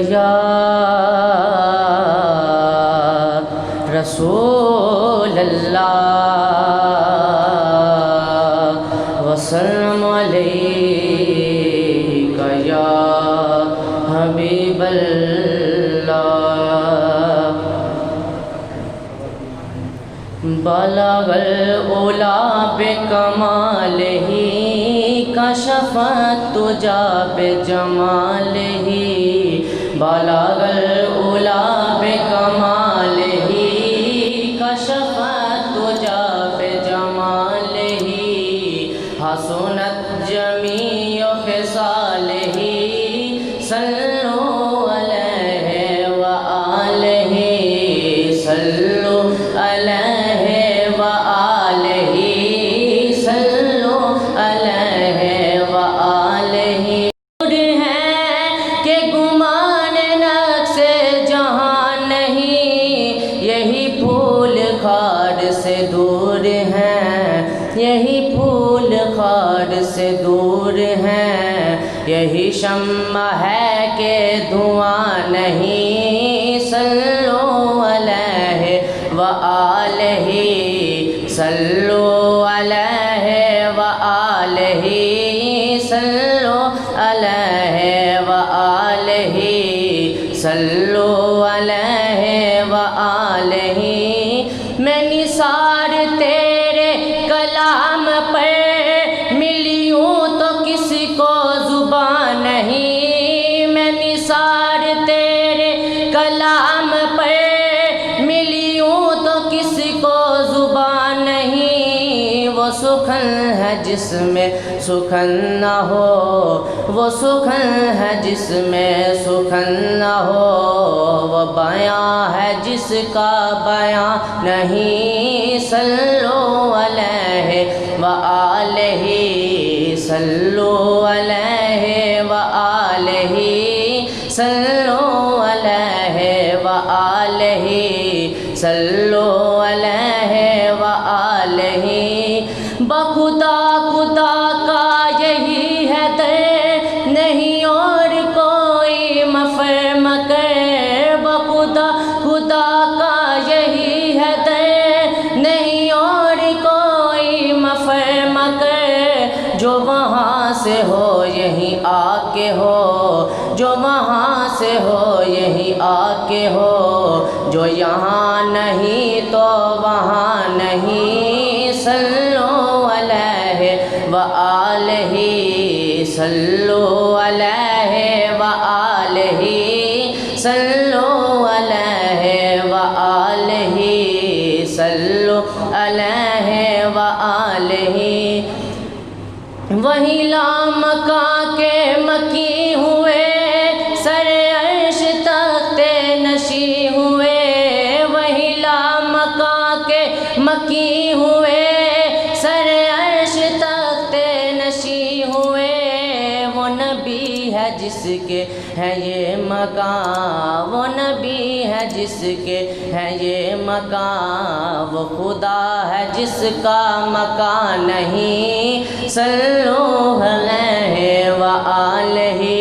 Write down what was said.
یا رسول اللہ وسلم علیک یا حبیب اللہ بلغ العلا بکمالہ کشف الدجی بجمالہ بلغ العلا بکمالہ کشف الدجی بجمالہ حسنت جمیع خصالہ صلوا علیہ وآلہ صلوا علیہ وآلہ صلوا علیہ وآلہ دور ہے کہ گمان نقش جہاں نہیں یہی پھول خار سے دور ہیں یہی پھول خار سے دور ہیں یہی شمع ہے کہ دھواں نہیں صلوا علیہ وآلہ صلوا علیہ وآلہ صلوا علیہ وآلہ صلوا علیہ وآلہ میں نثار تیرے کلام پر ملی ہوں تو کسی کو زبان نہیں میں نثار تیرے کلام پر ملی ہوں تو کسی کو زبان نہیں وہ سخن ہے جس میں سخن نہ ہو وہ سخن ہے جس میں سخن نہ ہو وہ بیاں ہے جس کا بیاں نہیں صلوا علیہ وآلہ صلوا علیہ وآلہ صلوا علیہ وآلہ صلوا علیہ وآلہ بخدا خدا کا یہی ہے در نہیں اور کوئی مفر مکر بخدا خدا کا یہی ہے در نہیں اور کوئی مفر مکر جو وہاں سے ہو یہی آ کے ہو جو وہاں سے ہو یہی آ کے ہو جو یہاں نہیں تو وہاں نہیں صلوا علیہ وآلہ صلوا علیہ وآلہ صلوا علیہ وآلہ صلوا علیہ وآلہ وہی لامکاں کے مکی ہوئے سر عرش تخت نشی ہوئے وہی لامکاں کے مکی ہوئے سر عرش تخت نشی ہوئے وہ نبی ہے جس کے ہے یہ مقام وہ نبی ہے جس کے ہے یہ مقام وہ خدا ہے جس کا مکان نہیں صلوا علیہ وآلہ